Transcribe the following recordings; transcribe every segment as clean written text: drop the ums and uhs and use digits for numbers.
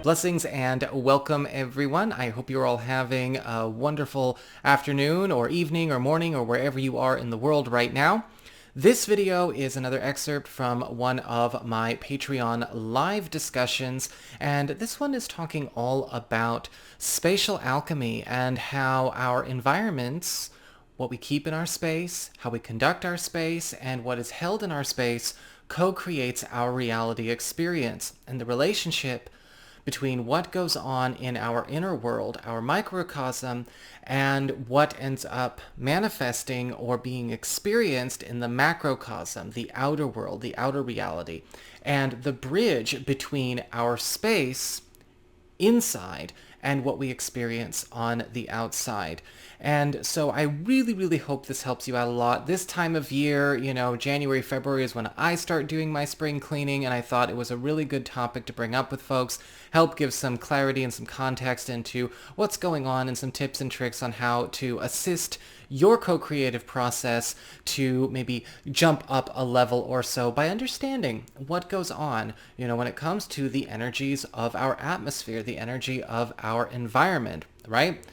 Blessings and welcome everyone. I hope you're all having a wonderful afternoon or evening or morning or wherever you are in the world right now. This video is another excerpt from one of my Patreon live discussions, and this one is talking all about spatial alchemy and how our environments, what we keep in our space, how we conduct our space, and what is held in our space co-creates our reality experience, and the relationship between what goes on in our inner world, our microcosm, and what ends up manifesting or being experienced in the macrocosm, the outer world, the outer reality, and the bridge between our space inside and what we experience on the outside. And so I really hope this helps you out a lot. This time of year, January, February is when I start doing my spring cleaning, and I thought it was a really good topic to bring up with folks, help give some clarity and some context into what's going on and some tips and tricks on how to assist your co-creative process to maybe jump up a level or so by understanding what goes on, when it comes to the energies of our atmosphere, the energy of our environment, right?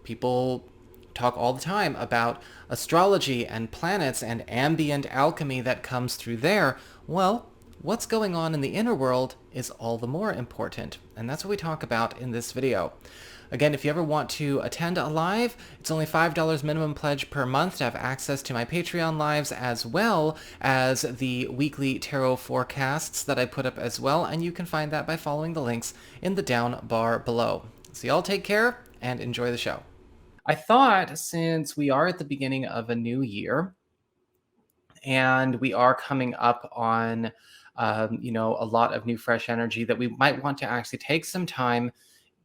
People talk all the time about astrology and planets and ambient alchemy that comes through there. Well, what's going on in the inner world is all the more important, and that's what we talk about in this video. Again, if you ever want to attend a live, it's only $5 minimum pledge per month to have access to my Patreon lives, as well as the weekly tarot forecasts that I put up as well, and you can find that by following the links in the down bar below. So y'all take care and enjoy the show. I thought, since we are at the beginning of a new year, and we are coming up on a lot of new fresh energy, that we might want to actually take some time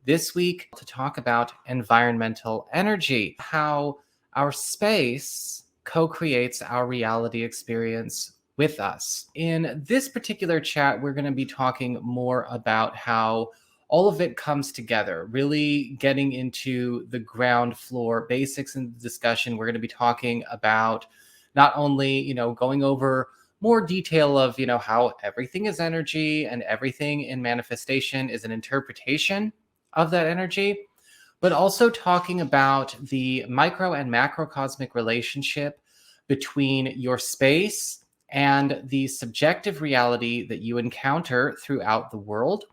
this week to talk about environmental energy, how our space co-creates our reality experience with us. In this particular chat, we're going to be talking more about how all of it comes together, really getting into the ground floor basics in the discussion. We're going to be talking about not only, going over more detail of, how everything is energy and everything in manifestation is an interpretation of that energy, but also talking about the micro and macrocosmic relationship between your space and the subjective reality that you encounter throughout the world,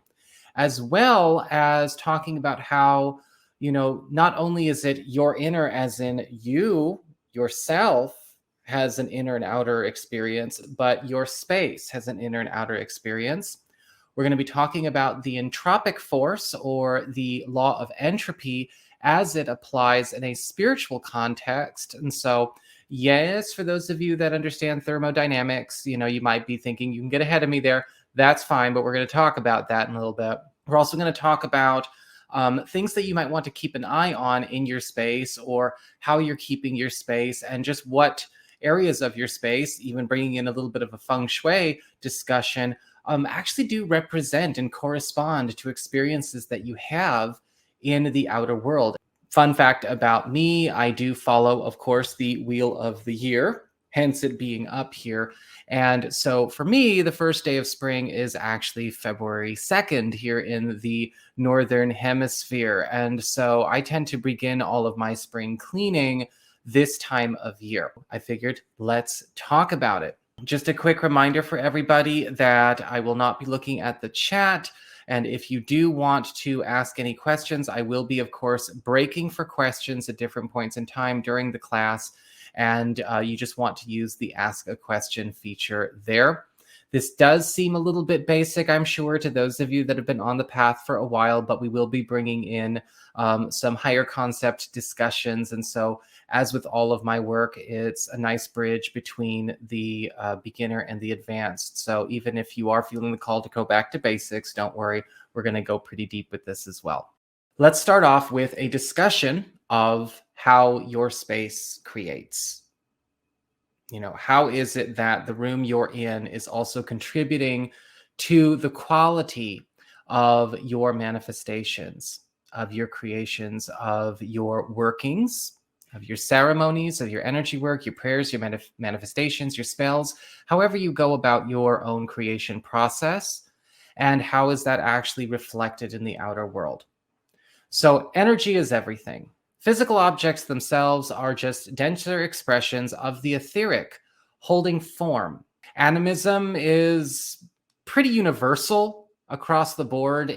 as well as talking about how, not only is it your inner, as in you, yourself, has an inner and outer experience, but your space has an inner and outer experience. We're going to be talking about the entropic force, or the law of entropy, as it applies in a spiritual context. And so, yes, for those of you that understand thermodynamics, you might be thinking you can get ahead of me there. That's fine, but we're going to talk about that in a little bit. We're also going to talk about things that you might want to keep an eye on in your space, or how you're keeping your space, and just what areas of your space, even bringing in a little bit of a feng shui discussion, actually do represent and correspond to experiences that you have in the outer world. Fun fact about me, I do follow, of course, the wheel of the year, hence it being up here. And so for me, the first day of spring is actually February 2nd here in the Northern Hemisphere. And so I tend to begin all of my spring cleaning this time of year. I figured, let's talk about it. Just a quick reminder for everybody that I will not be looking at the chat. And if you do want to ask any questions, I will be, of course, breaking for questions at different points in time during the class. And you just want to use the Ask a Question feature there. This does seem a little bit basic, I'm sure, to those of you that have been on the path for a while, but we will be bringing in some higher concept discussions. And so, as with all of my work, it's a nice bridge between the beginner and the advanced. So even if you are feeling the call to go back to basics, don't worry, we're going to go pretty deep with this as well. Let's start off with a discussion of how your space creates. How is it that the room you're in is also contributing to the quality of your manifestations, of your creations, of your workings, of your ceremonies, of your energy work, your prayers, your manifestations, your spells, however you go about your own creation process. and how is that actually reflected in the outer world. So energy is everything. Physical objects themselves are just denser expressions of the etheric, holding form. Animism is pretty universal across the board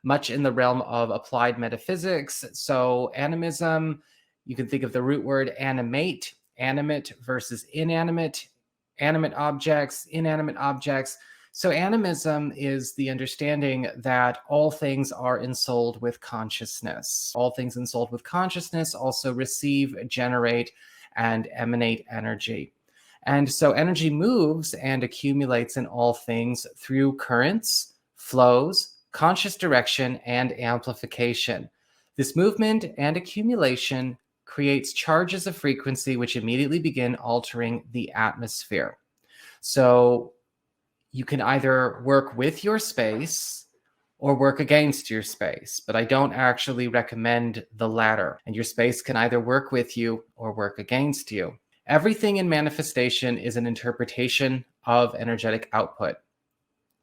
much in the realm of applied metaphysics. So animism, you can think of the root word animate, animate versus inanimate, animate objects, inanimate objects. So animism is the understanding that all things are ensouled with consciousness. All things ensouled with consciousness also receive, generate, and emanate energy. And so energy moves and accumulates in all things through currents, flows, conscious direction, and amplification. This movement and accumulation creates charges of frequency which immediately begin altering the atmosphere. So you can either work with your space or work against your space, but I don't actually recommend the latter. And your space can either work with you or work against you. Everything in manifestation is an interpretation of energetic output.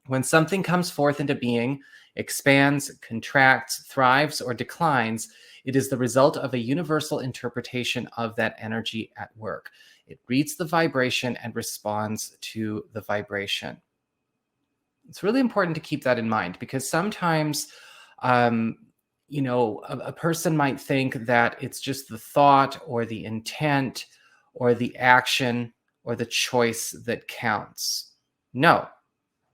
When something comes forth into being, expands, contracts, thrives, or declines, it is the result of a universal interpretation of that energy at work. It reads the vibration and responds to the vibration. It's really important to keep that in mind because sometimes, a person might think that it's just the thought or the intent or the action or the choice that counts. No,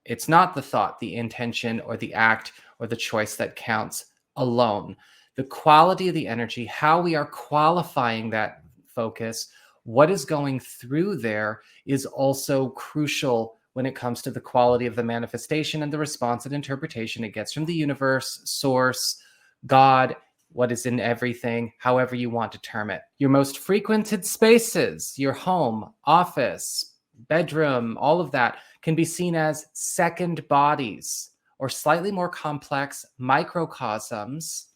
it's not the thought, the intention, or the act or the choice that counts alone. The quality of the energy, how we are qualifying that focus, what is going through there is also crucial when it comes to the quality of the manifestation and the response and interpretation it gets from the universe, source, God, what is in everything, however you want to term it. Your most frequented spaces, your home, office, bedroom, all of that can be seen as second bodies or slightly more complex microcosms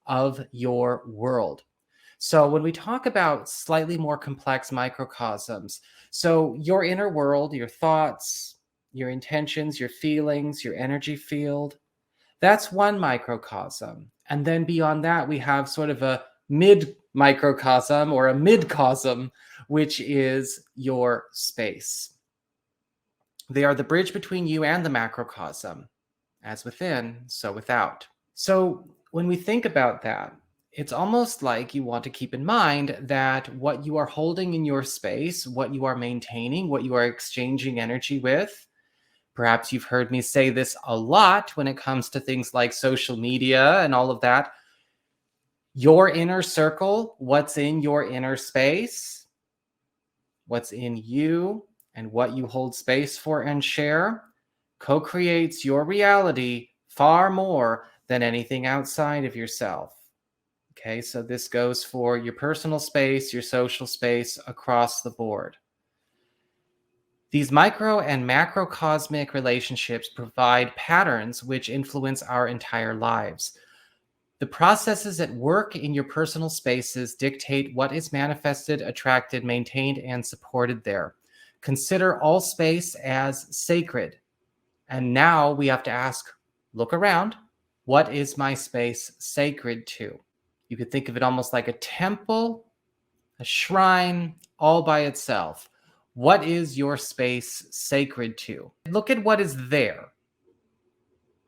of your world. So when we talk about slightly more complex microcosms, so your inner world, your thoughts, your intentions, your feelings, your energy field, that's one microcosm. And then beyond that, we have sort of a mid-microcosm or a midcosm, which is your space. They are the bridge between you and the macrocosm. As within, so without. So when we think about that, it's almost like you want to keep in mind that what you are holding in your space, what you are maintaining, what you are exchanging energy with, perhaps you've heard me say this a lot when it comes to things like social media and all of that. Your inner circle, what's in your inner space, what's in you, and what you hold space for and share, co-creates your reality far more than anything outside of yourself. Okay, so this goes for your personal space, your social space, across the board. These micro and macrocosmic relationships provide patterns which influence our entire lives. The processes at work in your personal spaces dictate what is manifested, attracted, maintained, and supported there. Consider all space as sacred. And now we have to ask, look around, what is my space sacred to? You could think of it almost like a temple, a shrine, all by itself. What is your space sacred to? Look at what is there.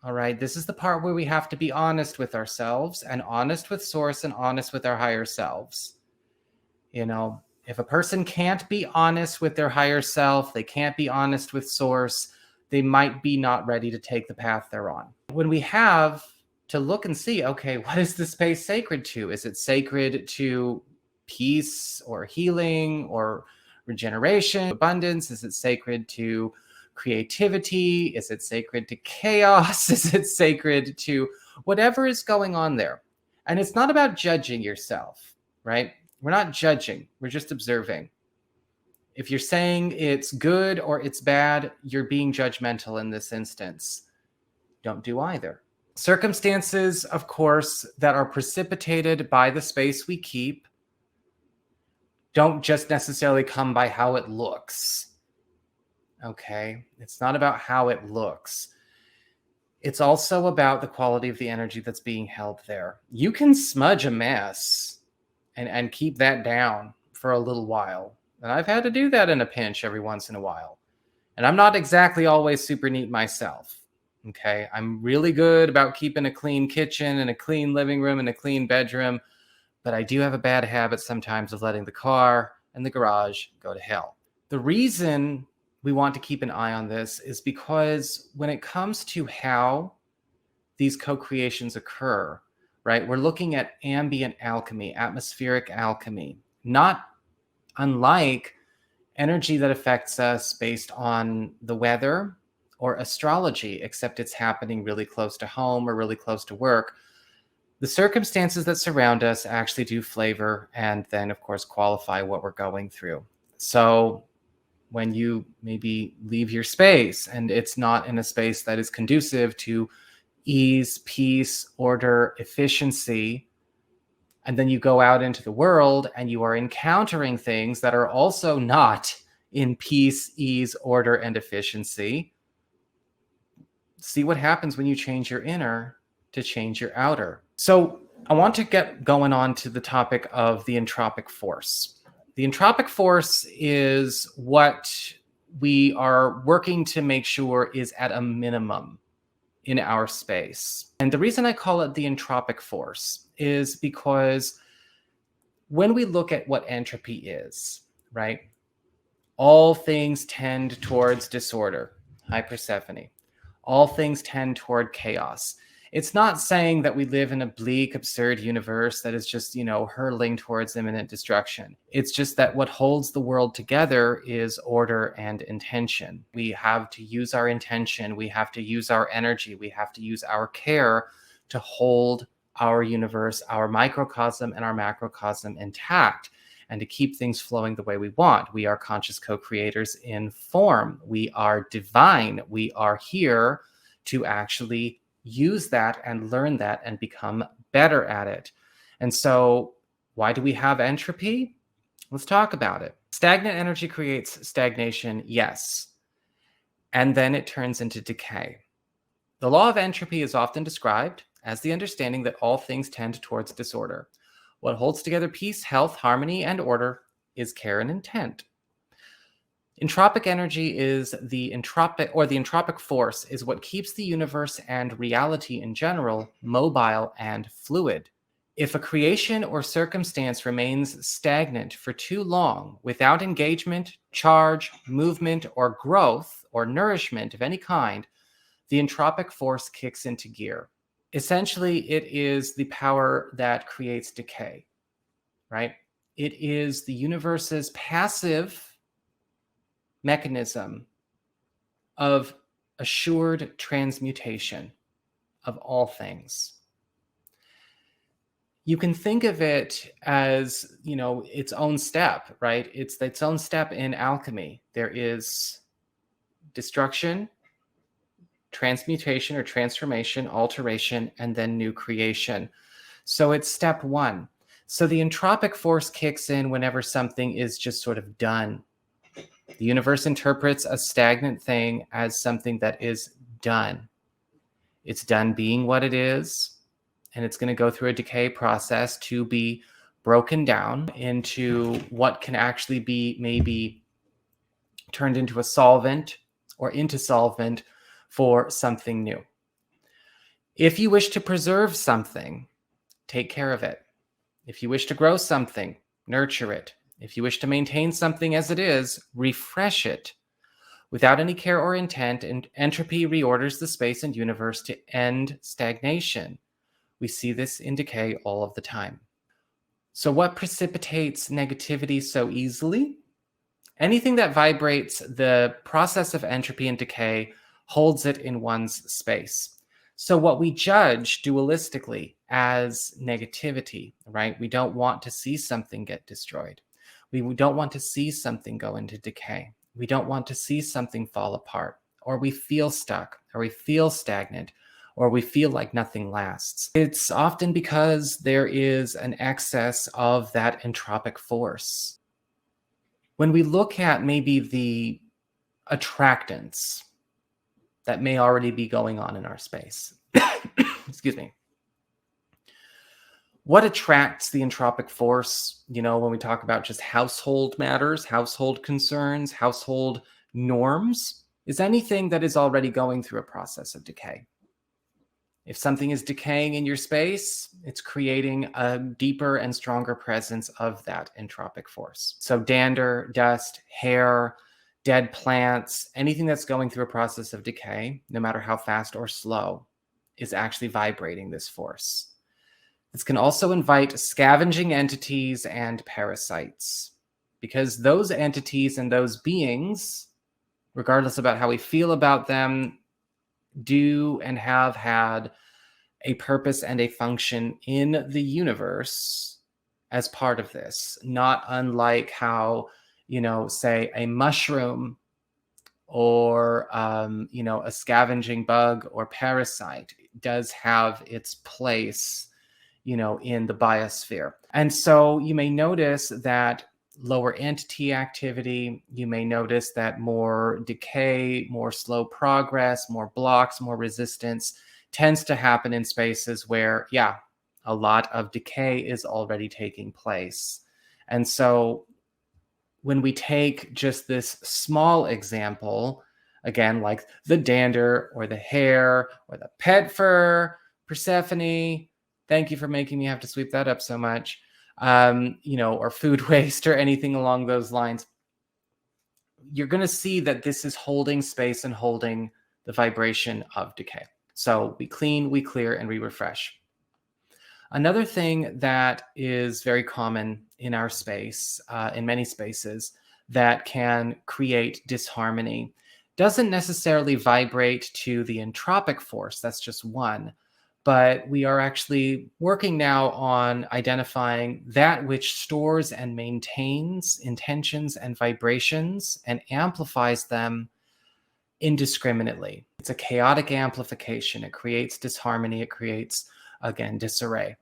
All right, this is the part where we have to be honest with ourselves and honest with source and honest with our higher selves. You know, if a person can't be honest with their higher self, they can't be honest with source, they might be not ready to take the path they're on. When we have to look and see, okay, what is the space sacred to? Is it sacred to peace or healing or regeneration, abundance? Is it sacred to creativity? Is it sacred to chaos? Is it sacred to whatever is going on there? And it's not about judging yourself, right? We're not judging. We're just observing. If you're saying it's good or it's bad, you're being judgmental in this instance. Don't do either. Circumstances, of course, that are precipitated by the space we keep don't just necessarily come by how it looks. Okay? It's not about how it looks. It's also about the quality of the energy that's being held there. You can smudge a mess and keep that down for a little while. And I've had to do that in a pinch every once in a while. And I'm not exactly always super neat myself. Okay. I'm really good about keeping a clean kitchen and a clean living room and a clean bedroom. But I do have a bad habit sometimes of letting the car and the garage go to hell. The reason we want to keep an eye on this is because when it comes to how these co-creations occur, right, we're looking at ambient alchemy, atmospheric alchemy, not unlike energy that affects us based on the weather or astrology, except it's happening really close to home or really close to work. The circumstances that surround us actually do flavor and then, of course, qualify what we're going through. So when you maybe leave your space and it's not in a space that is conducive to ease, peace, order, efficiency, and then you go out into the world and you are encountering things that are also not in peace, ease, order, and efficiency, see what happens when you change your inner to change your outer. So I want to get going on to the topic of the entropic force. The entropic force is what we are working to make sure is at a minimum in our space. And the reason I call it the entropic force is because when we look at what entropy is, right, all things tend towards disorder, High Persephone. All things tend toward chaos. It's not saying that we live in a bleak, absurd universe that is just, hurtling towards imminent destruction. It's just that what holds the world together is order and intention. We have to use our intention. We have to use our energy. We have to use our care to hold our universe, our microcosm and our macrocosm intact, and to keep things flowing the way we want. We are conscious co-creators in form. We are divine. We are here to actually use that and learn that and become better at it. And so why do we have entropy? Let's talk about it. Stagnant energy creates stagnation, yes. And then it turns into decay. The law of entropy is often described as the understanding that all things tend towards disorder. What holds together peace, health, harmony, and order is care and intent. Entropic energy is the entropic force is what keeps the universe and reality in general mobile and fluid. If a creation or circumstance remains stagnant for too long without engagement, charge, movement, or growth or nourishment of any kind, the entropic force kicks into gear. Essentially, it is the power that creates decay, right? It is the universe's passive mechanism of assured transmutation of all things. You can think of it as, its own step, right? It's its own step in alchemy. There is destruction, transmutation or transformation, alteration, and then new creation. So it's step one. So the entropic force kicks in whenever something is just sort of done. The universe interprets a stagnant thing as something that is done. It's done being what it is, and it's going to go through a decay process to be broken down into what can actually be maybe turned into a solvent or into solvent for something new. If you wish to preserve something, take care of it. If you wish to grow something, nurture it. If you wish to maintain something as it is, refresh it. Without any care or intent, entropy reorders the space and universe to end stagnation. We see this in decay all of the time. So what precipitates negativity so easily? Anything that vibrates the process of entropy and decay holds it in one's space. So what we judge dualistically as negativity, right? We don't want to see something get destroyed. We don't want to see something go into decay. We don't want to see something fall apart, or we feel stuck, or we feel stagnant, or we feel like nothing lasts. It's often because there is an excess of that entropic force. When we look at maybe the attractants, that may already be going on in our space. Excuse me. What attracts the entropic force, when we talk about just household matters, household concerns, household norms, is anything that is already going through a process of decay. If something is decaying in your space, it's creating a deeper and stronger presence of that entropic force. So dander, dust, hair, dead plants, anything that's going through a process of decay, no matter how fast or slow, is actually vibrating this force. This can also invite scavenging entities and parasites, because those entities and those beings, regardless about how we feel about them, do and have had a purpose and a function in the universe as part of this, not unlike how, say a mushroom or, a scavenging bug or parasite does have its place, in the biosphere. And so you may notice that lower entity activity, you may notice that more decay, more slow progress, more blocks, more resistance tends to happen in spaces where, a lot of decay is already taking place. And so when we take just this small example, again, like the dander or the hair or the pet fur, Persephone, thank you for making me have to sweep that up so much, or food waste or anything along those lines, you're going to see that this is holding space and holding the vibration of decay. So we clean, we clear, and we refresh. Another thing that is very common in our space, in many spaces, that can create disharmony doesn't necessarily vibrate to the entropic force. That's just one. But we are actually working now on identifying that which stores and maintains intentions and vibrations and amplifies them indiscriminately. It's a chaotic amplification. It creates disharmony. It creates, again, disarray.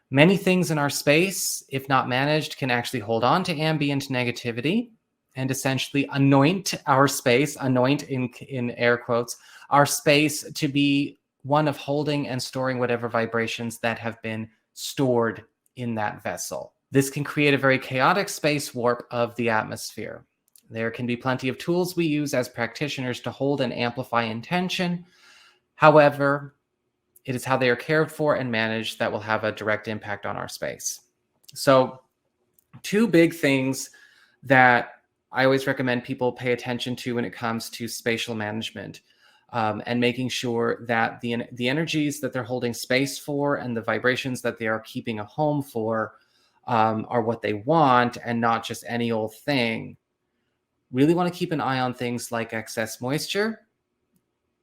Many things in our space, if not managed, can actually hold on to ambient negativity and essentially anoint our space, anoint in air quotes, our space to be one of holding and storing whatever vibrations that have been stored in that vessel. This can create a very chaotic space warp of the atmosphere. There can be plenty of tools we use as practitioners to hold and amplify intention. However, it is how they are cared for and managed that will have a direct impact on our space. So, two big things that I always recommend people pay attention to when it comes to spatial management, and making sure that the energies that they're holding space for and the vibrations that they are keeping a home for are what they want and not just any old thing. Really want to keep an eye on things like excess moisture,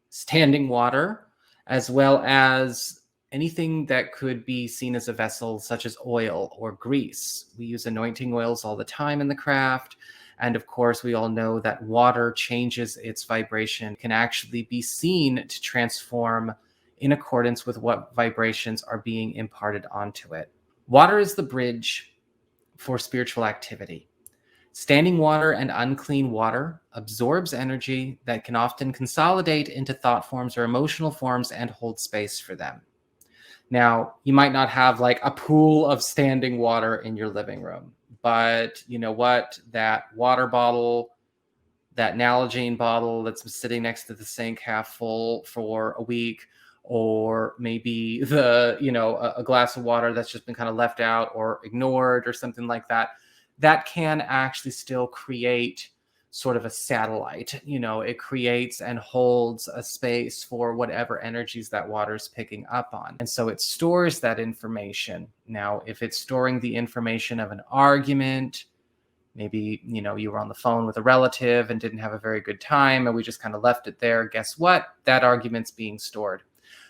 standing water, as well as anything that could be seen as a vessel, such as oil or grease. We use anointing oils all the time in the craft. And of course, we all know that water changes its vibration, can actually be seen to transform in accordance with what vibrations are being imparted onto it. Water is the bridge for spiritual activity. Standing water and unclean water absorbs energy that can often consolidate into thought forms or emotional forms and hold space for them. Now, you might not have like a pool of standing water in your living room, but you know what? That water bottle, that Nalgene bottle that's sitting next to the sink half full for a week, or maybe a glass of water that's just been kind of left out or ignored or something like that, that can actually still create sort of a satellite. It creates and holds a space for whatever energies that water is picking up on. And so it stores that information. Now, if it's storing the information of an argument, maybe, you were on the phone with a relative and didn't have a very good time and we just kind of left it there. Guess what? That argument's being stored.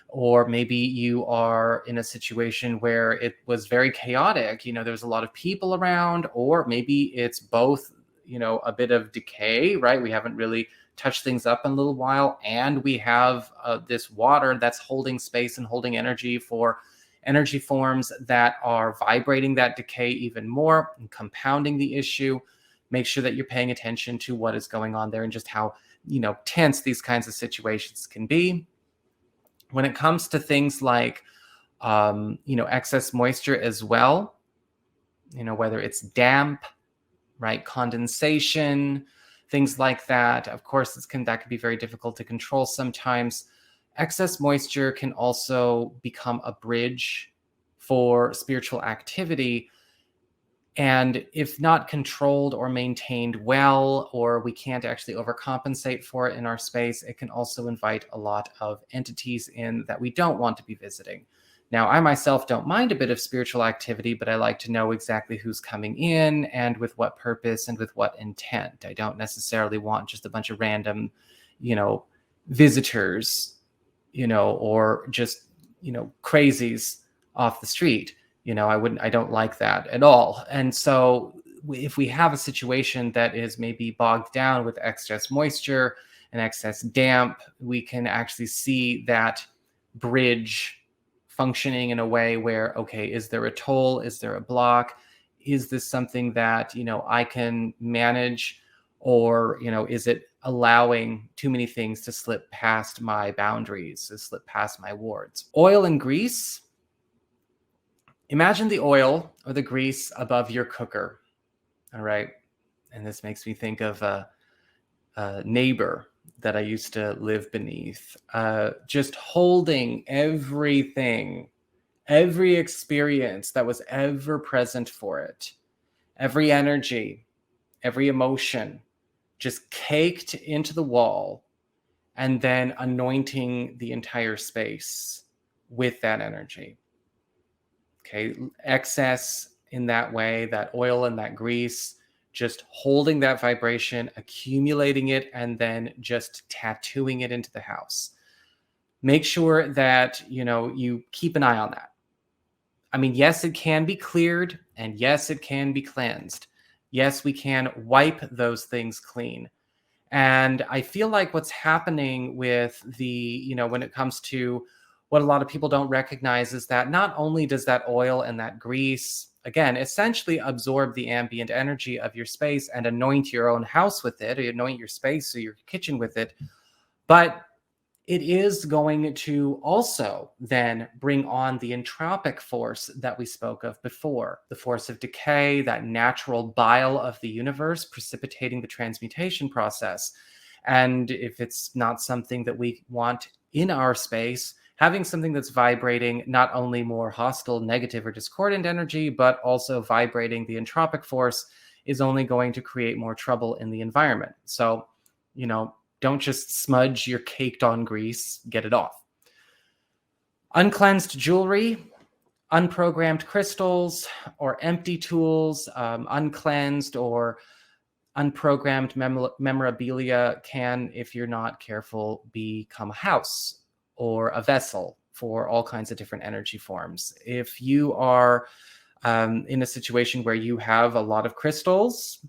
Or maybe you are in a situation where it was very chaotic, there's a lot of people around, or maybe it's both, a bit of decay, right? We haven't really touched things up in a little while, and we have this water that's holding space and holding energy for energy forms that are vibrating that decay even more and compounding the issue. Make sure that you're paying attention to what is going on there and just how tense these kinds of situations can be. When it comes to things like, excess moisture as well, whether it's damp, right, condensation, things like that. Of course, that can be very difficult to control sometimes. Excess moisture can also become a bridge for spiritual activity. And if not controlled or maintained well, or we can't actually overcompensate for it in our space, it can also invite a lot of entities in that we don't want to be visiting. Now, I myself don't mind a bit of spiritual activity, but I like to know exactly who's coming in and with what purpose and with what intent. I don't necessarily want just a bunch of random, visitors, or just, crazies off the street. I don't like that at all. And so if we have a situation that is maybe bogged down with excess moisture and excess damp, we can actually see that bridge functioning in a way where, okay, is there a toll? Is there a block? Is this something that, I can manage? Or, is it allowing too many things to slip past my boundaries, to slip past my wards? Oil and grease. Imagine the oil or the grease above your cooker, all right? And this makes me think of a neighbor that I used to live beneath, just holding everything, every experience that was ever present for it, every energy, every emotion, just caked into the wall, and then anointing the entire space with that energy. Okay, excess in that way, that oil and that grease, just holding that vibration, accumulating it, and then just tattooing it into the house. Make sure that, you keep an eye on that. I mean, yes, it can be cleared, and yes, it can be cleansed. Yes, we can wipe those things clean. And I feel like what's happening with the, when it comes to what a lot of people don't recognize is that not only does that oil and that grease, again, essentially absorb the ambient energy of your space and anoint your own house with it, or anoint your space or your kitchen with it, but it is going to also then bring on the entropic force that we spoke of before, the force of decay, that natural bile of the universe precipitating the transmutation process. And if it's not something that we want in our space, having something that's vibrating not only more hostile, negative, or discordant energy, but also vibrating the entropic force is only going to create more trouble in the environment. So, don't just smudge your caked on grease, get it off. Uncleansed jewelry, unprogrammed crystals, or empty tools, uncleansed or unprogrammed memorabilia can, if you're not careful, become a house or a vessel for all kinds of different energy forms. If you are in a situation where you have a lot of crystals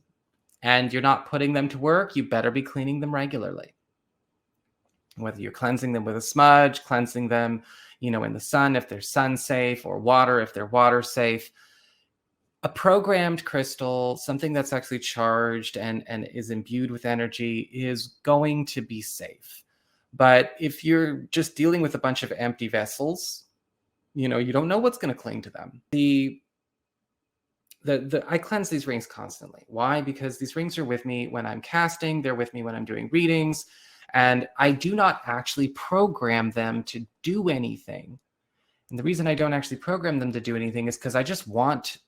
and you're not putting them to work, you better be cleaning them regularly. Whether you're cleansing them with a smudge, cleansing them, in the sun if they're sun safe, or water if they're water safe. A programmed crystal, something that's actually charged and is imbued with energy, is going to be safe. But if you're just dealing with a bunch of empty vessels, you don't know what's going to cling to them. I cleanse these rings constantly. Why? Because these rings are with me when I'm casting, they're with me when I'm doing readings, and I do not actually program them to do anything. And the reason I don't actually program them to do anything is because I just want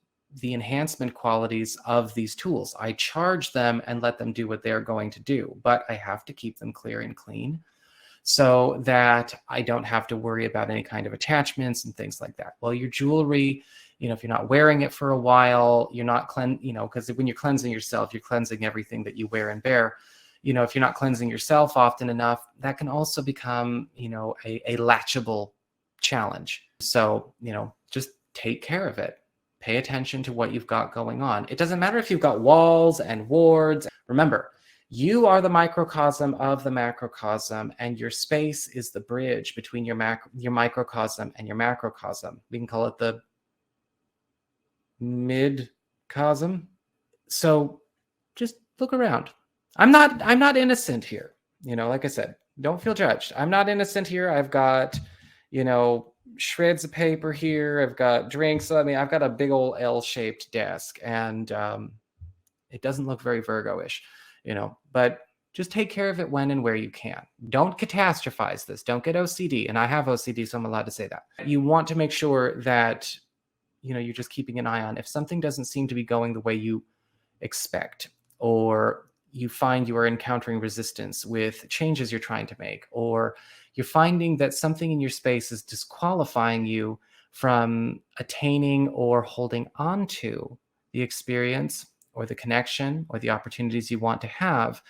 the enhancement qualities of these tools. I charge them and let them do what they're going to do, but I have to keep them clear and clean so that I don't have to worry about any kind of attachments and things like that. Well, your jewelry, if you're not wearing it for a while, you're not because when you're cleansing yourself, you're cleansing everything that you wear and bear. If you're not cleansing yourself often enough, that can also become, a latchable challenge. So, just take care of it. Pay attention to what you've got going on. It doesn't matter if you've got walls and wards. Remember, you are the microcosm of the macrocosm, and your space is the bridge between your microcosm and your macrocosm. We can call it the midcosm. So just look around. I'm not innocent here. Like I said, don't feel judged. I'm not innocent here. I've got, shreds of paper here. I've got drinks. I mean, I've got a big old L-shaped desk, and it doesn't look very Virgo-ish, but just take care of it when and where you can. Don't catastrophize this. Don't get OCD. And I have OCD, so I'm allowed to say that. You want to make sure that, you're just keeping an eye on if something doesn't seem to be going the way you expect, or you find you are encountering resistance with changes you're trying to make, or you're finding that something in your space is disqualifying you from attaining or holding on to the experience or the connection or the opportunities you want to have.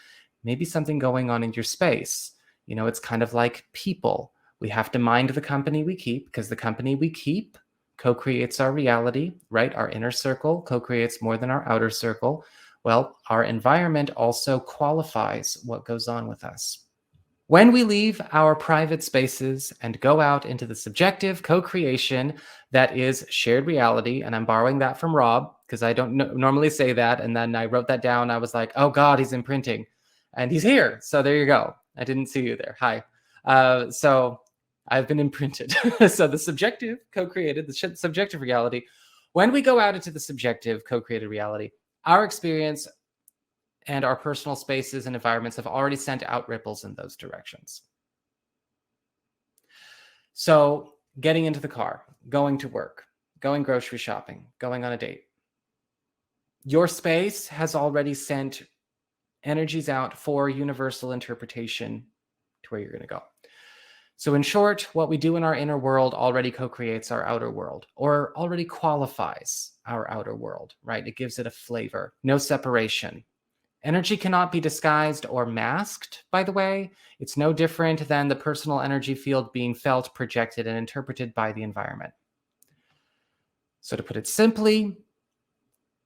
Maybe something going on in your space. It's kind of like people. We have to mind the company we keep, because the company we keep co-creates our reality, right? Our inner circle co-creates more than our outer circle. Well, our environment also qualifies what goes on with us. When we leave our private spaces and go out into the subjective co-creation that is shared reality, and I'm borrowing that from Rob because I don't normally say that, and then I wrote that down. I was like, oh God, he's imprinting, and he's here. So there you go. I didn't see you there. Hi. So I've been imprinted. So the subjective co-created, the subjective reality. When we go out into the subjective co-created reality, our experience and our personal spaces and environments have already sent out ripples in those directions. So getting into the car, going to work, going grocery shopping, going on a date. Your space has already sent energies out for universal interpretation to where you're going to go. So in short, what we do in our inner world already co-creates our outer world, or already qualifies our outer world, right? It gives it a flavor, no separation. Energy cannot be disguised or masked, by the way. It's no different than the personal energy field being felt, projected, and interpreted by the environment. So to put it simply,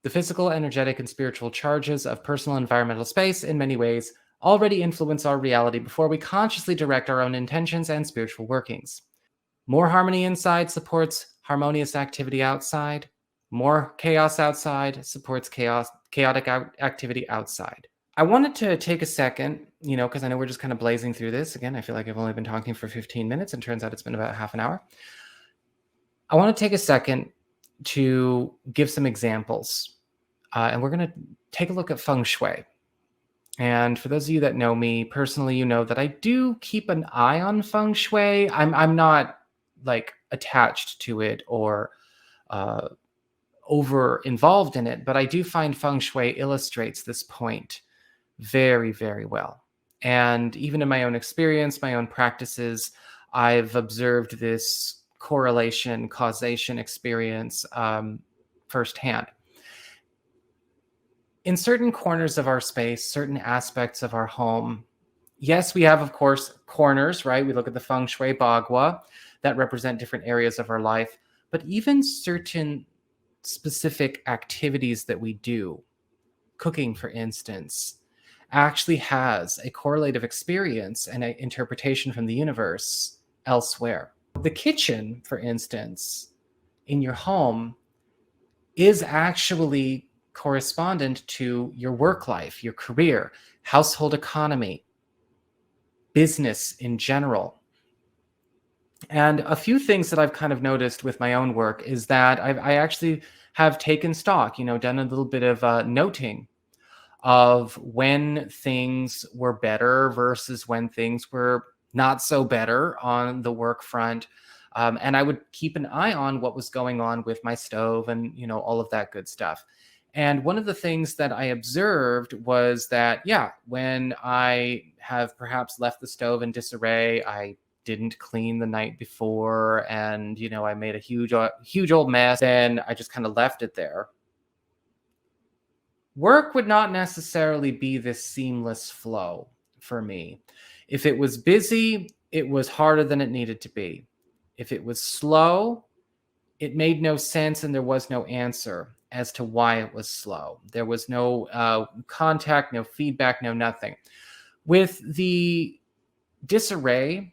the physical, energetic, and spiritual charges of personal environmental space in many ways already influence our reality before we consciously direct our own intentions and spiritual workings. More harmony inside supports harmonious activity outside. More chaos outside supports chaotic activity outside. I wanted to take a second, because I know we're just kind of blazing through this. Again, I feel like I've only been talking for 15 minutes, and turns out it's been about half an hour. I want to take a second to give some examples, and we're going to take a look at Feng Shui. And for those of you that know me personally, you know that I do keep an eye on Feng Shui. I'm not like attached to it or over involved in it, but I do find Feng Shui illustrates this point very, very well. And even in my own experience, my own practices, I've observed this correlation, causation experience firsthand. In certain corners of our space, certain aspects of our home, yes, we have, of course, corners, right? We look at the Feng Shui Bagua that represent different areas of our life, but even certain specific activities that we do, cooking, for instance, actually has a correlative experience and an interpretation from the universe elsewhere. The kitchen, for instance, in your home is actually correspondent to your work life, your career, household economy, business in general. And a few things that I've kind of noticed with my own work is that I actually have taken stock, done a little bit of noting of when things were better versus when things were not so better on the work front. And I would keep an eye on what was going on with my stove and, all of that good stuff. And one of the things that I observed was that, when I have perhaps left the stove in disarray, I didn't clean the night before, and, I made a huge old mess, and I just kind of left it there. Work would not necessarily be this seamless flow for me. If it was busy, it was harder than it needed to be. If it was slow, it made no sense, and there was no answer as to why it was slow. There was no contact, no feedback, no nothing. With the disarray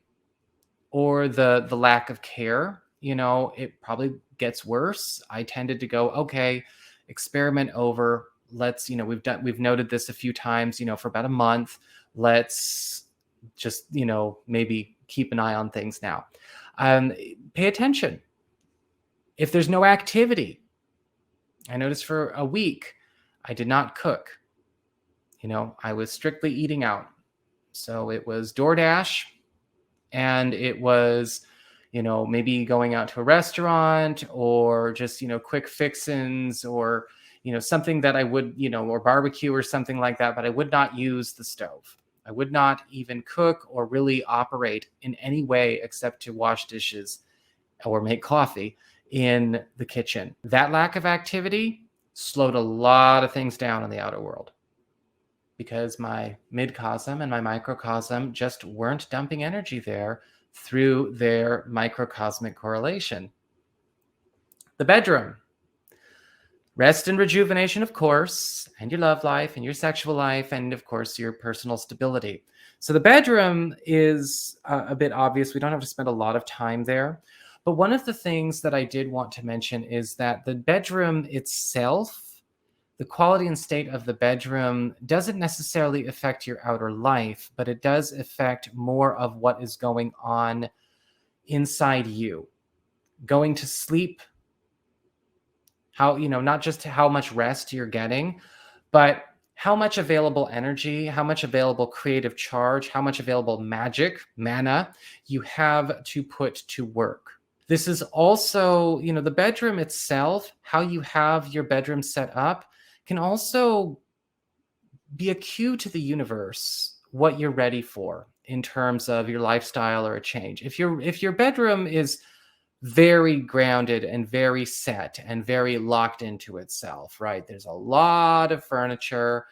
or the lack of care, it probably gets worse. I tended to go, okay, experiment over. Let's, we've noted this a few times, for about a month. Let's just, maybe keep an eye on things now. Pay attention. If there's no activity, I noticed for a week, I did not cook. I was strictly eating out. So it was DoorDash, and it was, maybe going out to a restaurant, or just, quick fixins, or, something that I would, or barbecue or something like that, but I would not use the stove. I would not even cook or really operate in any way except to wash dishes or make coffee in the kitchen. That lack of activity slowed a lot of things down in the outer world, because my midcosm and my microcosm just weren't dumping energy there through their microcosmic correlation. The bedroom. Rest and rejuvenation, of course, and your love life and your sexual life, and of course your personal stability. So the bedroom is a bit obvious. We don't have to spend a lot of time there. But one of the things that I did want to mention is that the bedroom itself, the quality and state of the bedroom, doesn't necessarily affect your outer life, but it does affect more of what is going on inside you. Going to sleep, how, not just how much rest you're getting, but how much available energy, how much available creative charge, how much available magic, mana you have to put to work. This is also, the bedroom itself, how you have your bedroom set up, can also be a cue to the universe what you're ready for in terms of your lifestyle or a change. If your bedroom is very grounded and very set and very locked into itself, right? There's a lot of furniture.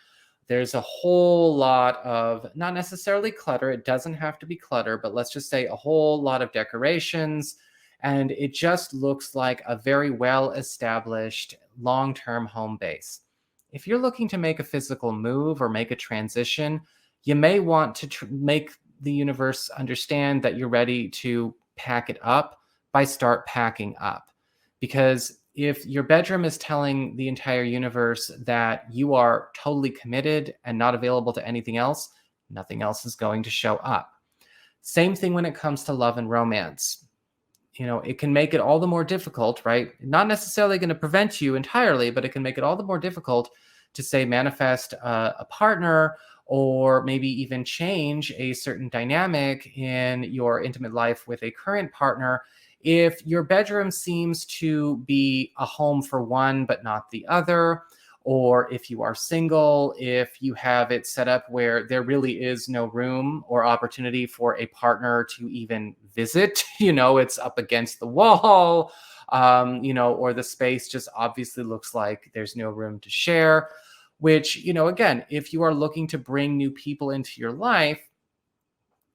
There's a whole lot of, not necessarily clutter. It doesn't have to be clutter, but let's just say a whole lot of decorations. And it just looks like a very well-established long-term home base. If you're looking to make a physical move or make a transition, you may want to make the universe understand that you're ready to pack it up by start packing up. Because if your bedroom is telling the entire universe that you are totally committed and not available to anything else, nothing else is going to show up. Same thing when it comes to love and romance. It can make it all the more difficult, right? Not necessarily going to prevent you entirely, but it can make it all the more difficult to, say, manifest a partner, or maybe even change a certain dynamic in your intimate life with a current partner, if your bedroom seems to be a home for one but not the other. Or if you are single, if you have it set up where there really is no room or opportunity for a partner to even visit, it's up against the wall, or the space just obviously looks like there's no room to share, which, again, if you are looking to bring new people into your life,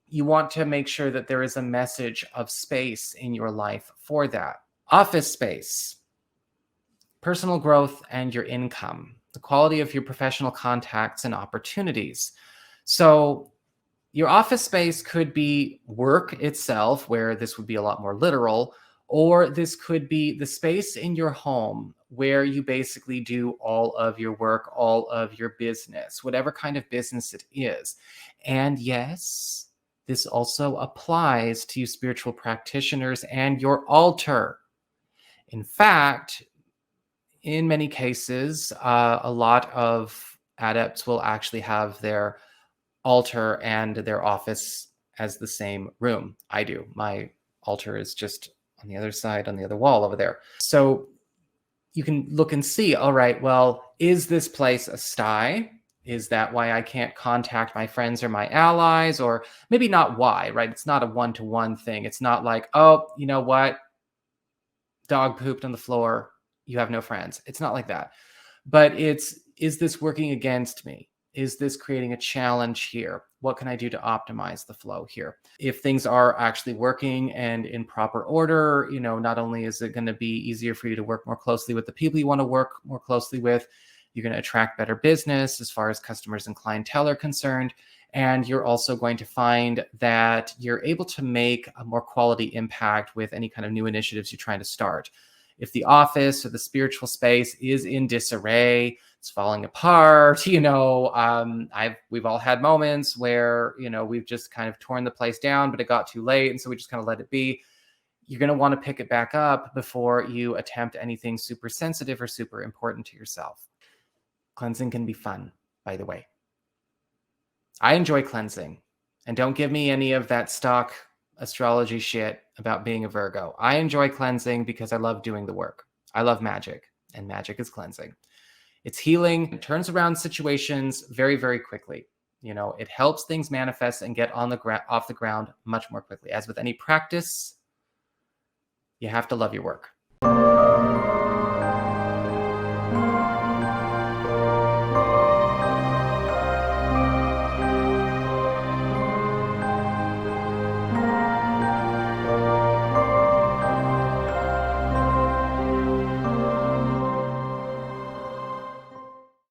you want to make sure that there is a message of space in your life for that. Office space. Personal growth and your income, the quality of your professional contacts and opportunities. So your office space could be work itself, where this would be a lot more literal, or this could be the space in your home where you basically do all of your work, all of your business, whatever kind of business it is. And yes, this also applies to you spiritual practitioners and your altar. In fact, in many cases, a lot of adepts will actually have their altar and their office as the same room. I do. My altar is just on the other side, on the other wall over there. So you can look and see, all right, well, is this place a sty? Is that why I can't contact my friends or my allies? Or maybe not why, right? It's not a one-to-one thing. It's not like, oh, you know what? Dog pooped on the floor. You have no friends. It's not like that. But is this working against me? Is this creating a challenge here? What can I do to optimize the flow here? If things are actually working and in proper order, not only is it going to be easier for you to work more closely with the people you want to work more closely with, you're going to attract better business as far as customers and clientele are concerned. And you're also going to find that you're able to make a more quality impact with any kind of new initiatives you're trying to start. If the office or the spiritual space is in disarray, it's falling apart. We've all had moments where, we've just kind of torn the place down, but it got too late. And so we just kind of let it be. You're going to want to pick it back up before you attempt anything super sensitive or super important to yourself. Cleansing can be fun, by the way. I enjoy cleansing. And don't give me any of that stock astrology shit about being a Virgo. I enjoy cleansing because I love doing the work. I love magic, and magic is cleansing. It's healing. It turns around situations very, very quickly. It helps things manifest and get off the ground much more quickly. As with any practice, you have to love your work.